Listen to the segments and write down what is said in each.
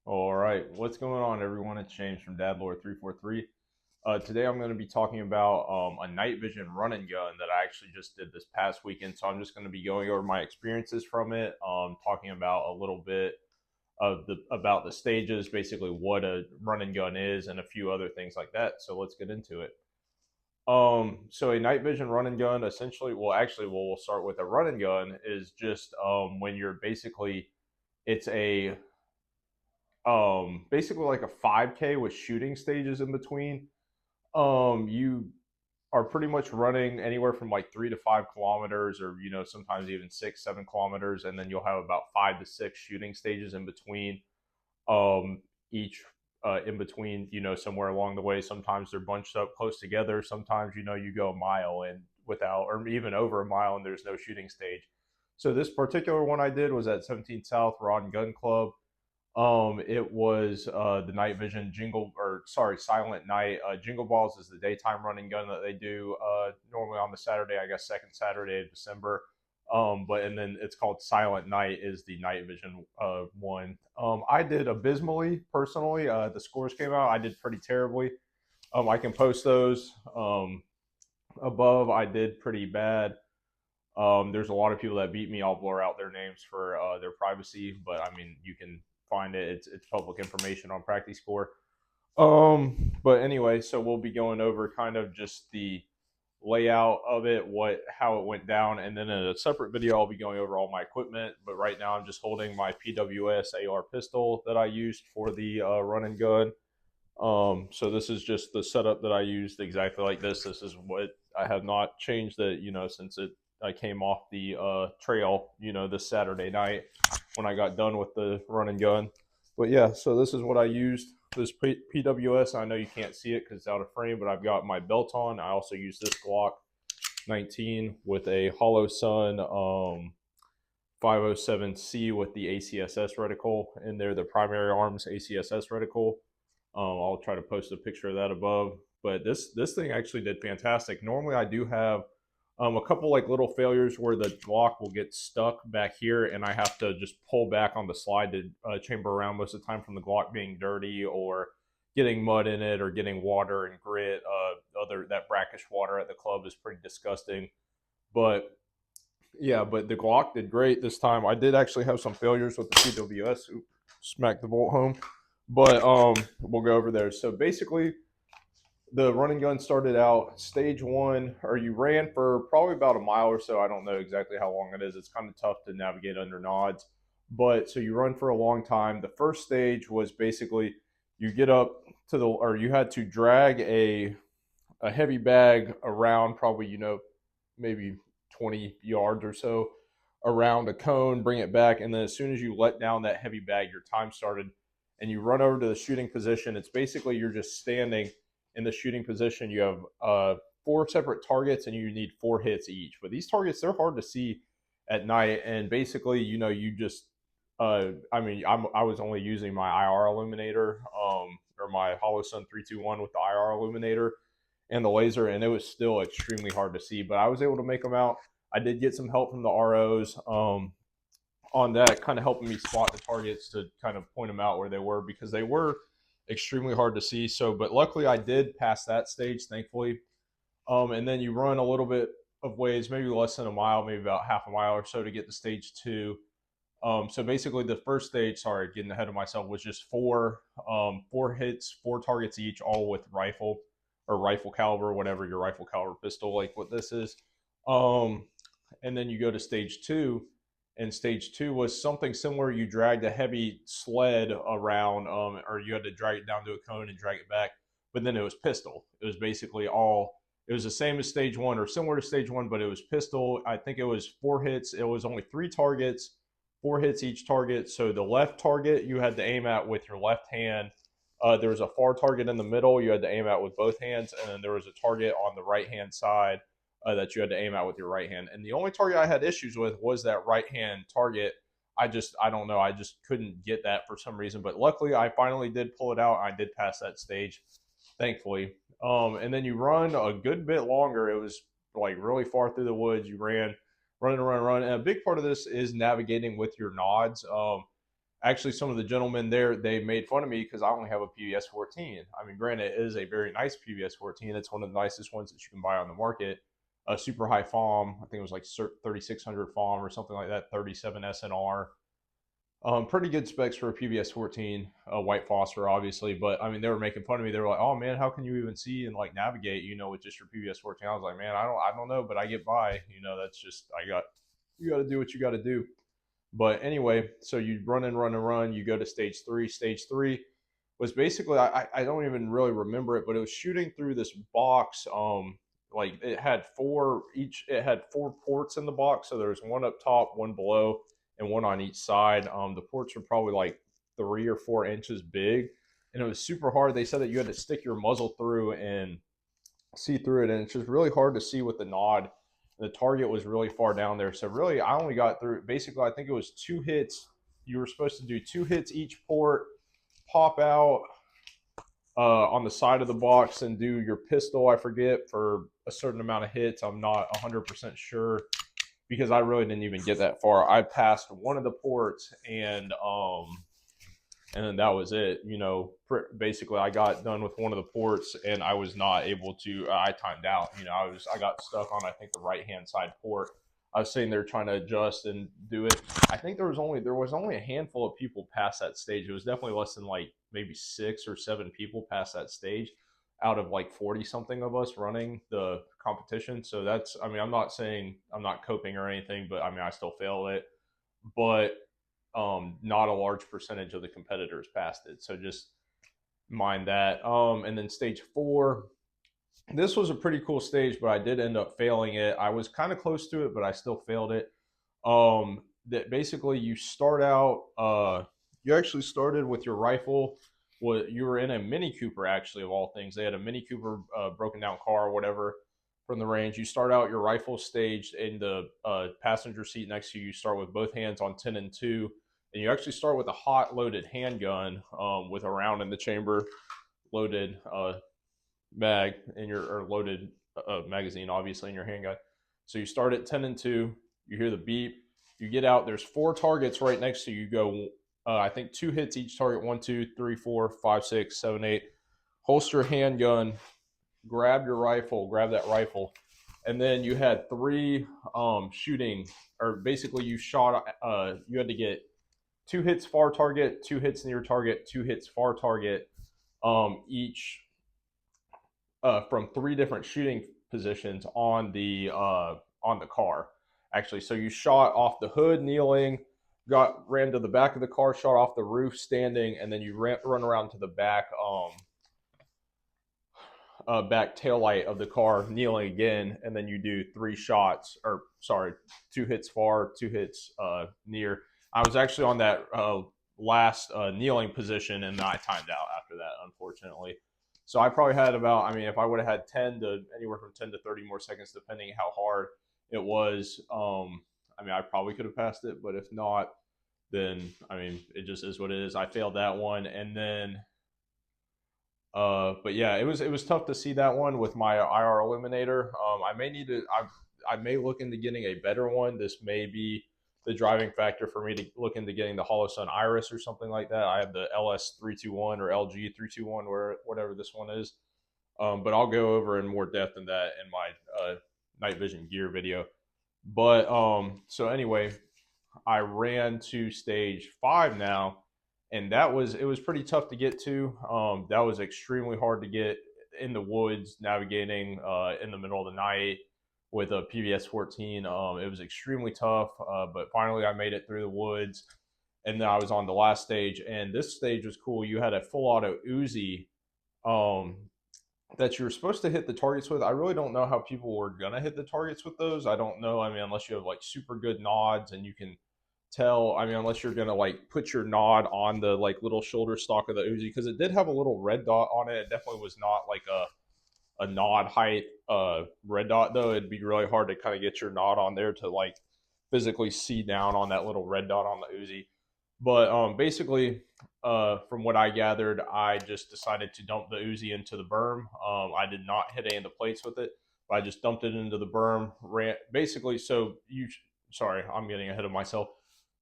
All right, what's going on, everyone? It's James from DadLore343. Today, I'm going to be talking about a night vision run and gun that I actually just did this past weekend. So I'm just going to be going over my experiences from it, talking about a little bit of the about the stages, basically what a run and gun is, and a few other things like that. So let's get into it. So a night vision run and gun, essentially, we'll start with a run and gun is just when you're basically it's a basically like a 5K with shooting stages in between. You are pretty much running anywhere from like 3 to 5 kilometers, or sometimes even 6, 7 kilometers, and then you'll have about 5 to 6 shooting stages in between. Each in between, somewhere along the way. Sometimes they're bunched up close together. Sometimes you go a mile and without, or even over a mile, and there's no shooting stage. So this particular one I did was at 17th South Rod and Gun Club. It was the night vision silent night. Jingle Balls is the daytime running gun that they do normally on the Saturday, I guess second Saturday of December. And then it's called Silent Night is the night vision one. I did abysmally personally. The scores came out. I did pretty terribly. I can post those above. I did pretty bad. There's a lot of people that beat me. I'll blur out their names for their privacy, but I mean, you can find it. It's public information on Practice Score. But anyway, so we'll be going over kind of just the layout of it, how it went down, and then in a separate video, I'll be going over all my equipment. But right now, I'm just holding my PWS AR pistol that I used for the run and gun. So this is just the setup that I used exactly like this. This is what I have not changed it, since I came off the trail, this Saturday night when I got done with the run and gun. But yeah, so this is what I used. This PWS, I know you can't see it because it's out of frame, but I've got my belt on. I also use this Glock 19 with a Holosun 507C with the ACSS reticle in there, the primary arms ACSS reticle. I'll try to post a picture of that above. But this thing actually did fantastic. Normally, I do have a couple like little failures where the Glock will get stuck back here, and I have to just pull back on the slide to chamber around most of the time from the Glock being dirty or getting mud in it or getting water and grit. That brackish water at the club is pretty disgusting. But yeah, but the Glock did great this time. I did actually have some failures with the PWS. Oops, smacked the bolt home. But we'll go over there. So basically, the running gun started out stage one, or you ran for probably about a mile or so. I don't know exactly how long it is. It's kind of tough to navigate under nods. But so you run for a long time. The first stage was basically you get up to or you had to drag a heavy bag around probably, maybe 20 yards or so around a cone, bring it back. And then as soon as you let down that heavy bag, your time started and you run over to the shooting position. It's basically you're just standing in the shooting position. You have 4 separate targets and you need 4 hits each. But these targets, they're hard to see at night. And basically, you just, I was only using my IR illuminator or my Holosun 321 with the IR illuminator and the laser, and it was still extremely hard to see. But I was able to make them out. I did get some help from the ROs on that, kind of helping me spot the targets to kind of point them out where they were because they were extremely hard to see. So, but luckily I did pass that stage, thankfully. And then you run a little bit of ways, maybe less than a mile, maybe about half a mile or so to get to stage two. So basically, the first stage, sorry, getting ahead of myself, was just 4 hits, 4 targets each, all with rifle or rifle caliber, whatever your rifle caliber pistol, like what this is. Um, and then you go to stage two, and stage two was something similar. You dragged a heavy sled around, or you had to drag it down to a cone and drag it back. But then it was pistol. It was basically all. It was the same as stage one or similar to stage one, but it was pistol. I think it was 4 hits. It was only 3 targets, 4 hits each target. So the left target you had to aim at with your left hand. There was a far target in the middle you had to aim at with both hands, and then there was a target on the right hand side that you had to aim at with your right hand. And the only target I had issues with was that right hand target. I don't know, I just couldn't get that for some reason. But luckily, I finally did pull it out. I did pass that stage, thankfully. And then you run a good bit longer. It was like really far through the woods. You run. And a big part of this is navigating with your nods. actually some of the gentlemen there, they made fun of me because I only have a PBS 14. I mean, granted, it is a very nice PBS 14. It's one of the nicest ones that you can buy on the market. A super high FOM, I think it was like 3600 FOM or something like that, 37 SNR. Pretty good specs for a PBS 14, white phosphor, obviously. But I mean, they were making fun of me. They were like, "Oh man, how can you even see and like navigate? You know, with just your PBS 14." I was like, "Man, I don't know, but I get by. You know, that's just you got to do what you got to do." But anyway, so you run and run and run. You go to stage three. Stage three was basically I don't even really remember it, but it was shooting through this box. Like it had four ports in the box. So there was one up top, one below, and one on each side. The ports were probably like 3 or 4 inches big, and it was super hard. They said that you had to stick your muzzle through and see through it, and it's just really hard to see with the nod. The target was really far down there, so really I only got through. Basically, I think it was 2 hits. You were supposed to do 2 hits each port, pop out on the side of the box, and do your pistol. I forget for a certain amount of hits. I'm not 100% sure because I really didn't even get that far. I passed one of the ports and then that was it. You know, basically I got done with one of the ports and I was not able to. I timed out. You know, I got stuck on I think the right hand side port. I was sitting there trying to adjust and do it. I think there was only a handful of people past that stage. It was definitely less than like maybe 6 or 7 people past that stage out of like 40 something of us running the competition. So that's, I mean, I'm not saying I'm not coping or anything, but I mean I still failed it. But not a large percentage of the competitors passed it. So just mind that. And then stage four, this was a pretty cool stage, but I did end up failing it. I was kind of close to it, but I still failed it. That basically you start out, you actually started with your rifle. Well, you were in a Mini Cooper, actually, of all things. They had a Mini Cooper broken down car or whatever from the range. You start out your rifle staged in the passenger seat next to you. You start with both hands on 10 and 2. And you actually start with a hot loaded handgun with a round in the chamber, loaded mag in your, or loaded magazine, obviously, in your handgun. So you start at 10 and 2. You hear the beep. You get out. There's 4 targets right next to you. You go, I think 2 hits each target. 1, 2, 3, 4, 5, 6, 7, 8. Holster your handgun. Grab your rifle. Grab that rifle. And then you had 3 shooting, or basically you shot. You had to get 2 hits far target, 2 hits near target, 2 hits far target, each from 3 different shooting positions on the car. Actually, so you shot off the hood kneeling, ran to the back of the car, shot off the roof standing, and then you run around to the back back tail light of the car kneeling again, and then you do 3 shots, or sorry, 2 hits far, 2 hits near. I was actually on that last kneeling position, and I timed out after that, unfortunately. So I probably had about, I mean, if I would have had anywhere from 10 to 30 more seconds, depending how hard it was. I mean, I probably could have passed it, but if not, then I mean, it just is what it is. I failed that one, and then, but yeah, it was tough to see that one with my IR Eliminator. I may look into getting a better one. This may be the driving factor for me to look into getting the Holosun Iris or something like that. I have the LS321 or LG321, whatever this one is. But I'll go over in more depth than that in my night vision gear video. But so anyway, I ran to stage 5 now, and it was pretty tough to get to. That was extremely hard to get in the woods, navigating in the middle of the night with a PBS 14. It was extremely tough, but finally I made it through the woods, and then I was on the last stage. And this stage was cool. You had a full auto Uzi that you were supposed to hit the targets with. I really don't know how people were gonna hit the targets with those. I don't know. I mean, unless you have like super good nods and you can tell. I mean, unless you're gonna like put your nod on the like little shoulder stock of the Uzi, because it did have a little red dot on it. It definitely was not like a nod height red dot, though. It'd be really hard to kind of get your nod on there to like physically see down on that little red dot on the Uzi. But basically, from what I gathered, I just decided to dump the Uzi into the berm. I did not hit any of the plates with it, but I just dumped it into the berm. Ran basically. Sorry, I'm getting ahead of myself.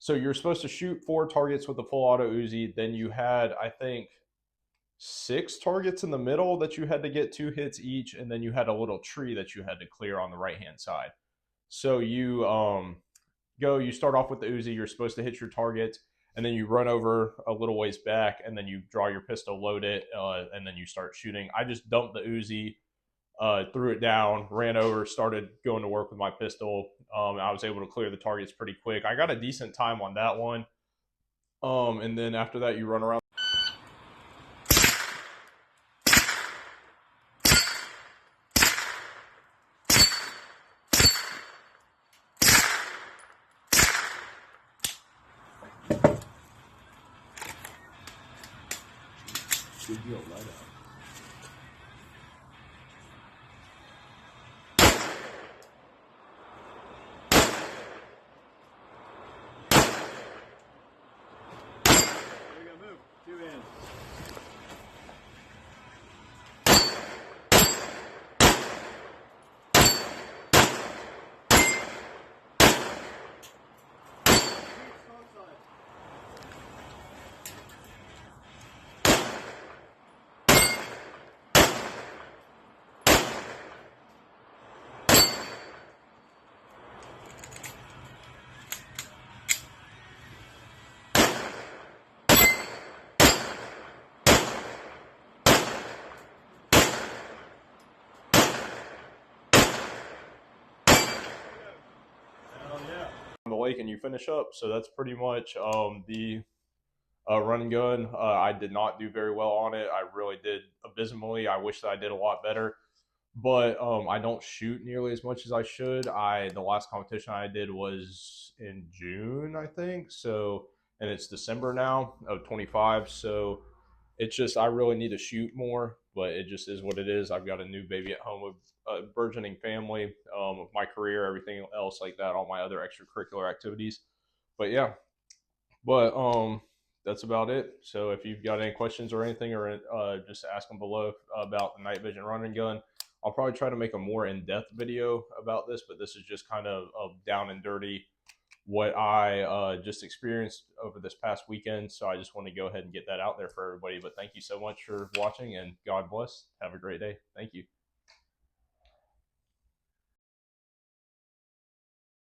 So you're supposed to shoot 4 targets with the full auto Uzi. Then you had, I think, 6 targets in the middle that you had to get 2 hits each, and then you had a little tree that you had to clear on the right hand side. So you you start off with the Uzi. You're supposed to hit your target, and then you run over a little ways back, and then you draw your pistol, load it, and then you start shooting. I just dumped the Uzi, threw it down, ran over, started going to work with my pistol. I was able to clear the targets pretty quick. I got a decent time on that one. And then after that, you run around. Good deal, right out. The lake and you finish up. So that's pretty much the run and gun. I did not do very well on it. I really did abysmally. I wish that I did a lot better, but I don't shoot nearly as much as I should. The last competition I did was in June, I think. So, and it's December now of 25. So it's just I really need to shoot more, but it just is what it is. I've got a new baby at home with a burgeoning family, my career, everything else like that, all my other extracurricular activities. But yeah, but that's about it. So if you've got any questions or anything, or just ask them below about the night vision run and gun. I'll probably try to make a more in-depth video about this, but this is just kind of down and dirty what I just experienced over this past weekend. So I just want to go ahead and get that out there for everybody. But thank you so much for watching, and God bless. Have a great day. Thank you.